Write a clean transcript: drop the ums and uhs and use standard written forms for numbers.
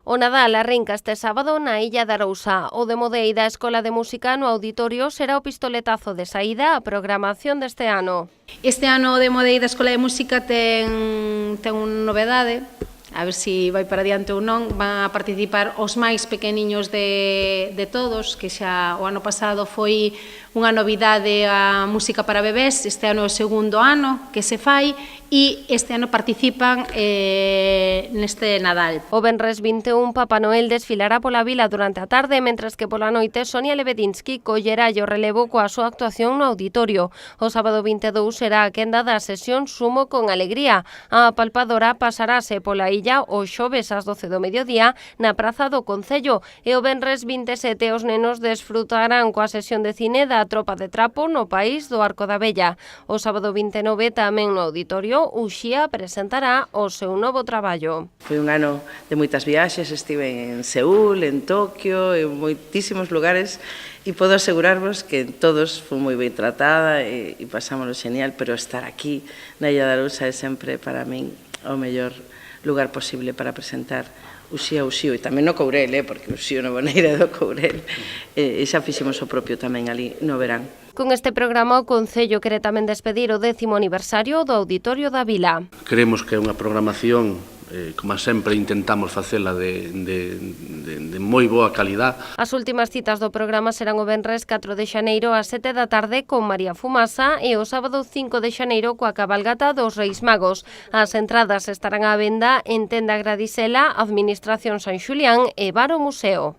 O Nadal arrinca este sábado na Illa de Arousa. O de Modei da Escola de Música no auditorio será o pistoletazo de saída á programación deste ano. Este ano o de Modei da Escola de Música ten unha novedade, a ver se vai para diante ou non. Van a participar os máis pequeniños de todos, que xa o ano pasado foi unha novidade a música para bebés. Este ano é o segundo ano que se fai e este ano participan neste Nadal. O venres 21 Papá Noel desfilará pola vila durante a tarde, mentres que pola noite Sonia Lebedinsky collerá o relevo coa súa actuación no auditorio. O sábado 22 será a quenda da sesión Sumo con Alegría. A palpadora pasarase pola illa o xoves ás 12 do mediodía na Praza do Concello e o venres 27 os nenos desfrutarán coa sesión de cine da Tropa de Trapo no País do Arco da Vella. O sábado 29 tamén no auditorio Uxía presentará o seu novo traballo. Foi un ano de moitas viaxes, estive en Seúl, en Tokio, en moitísimos lugares e podo asegurarvos que todos foi moi ben tratada e pasámoslo genial, pero estar aquí na Illa de Arousa é sempre para min o mellor lugar posible para presentar Uxía e tamén no Courel, porque Uxío na Boneira do Courel, e xa fixemos o propio tamén ali no verán. Con este programa o Concello quere tamén despedir o 10º aniversario do Auditorio da Vila. Creemos que é unha programación, como sempre intentamos facela de moi boa calidad. As últimas citas do programa serán o venres 4 de xaneiro ás 7 da tarde con María Fumasa e o sábado 5 de xaneiro coa cabalgata dos Reis Magos. As entradas estarán á venda en Tenda Gradisela, Administración San Xulián e Bar o Museo.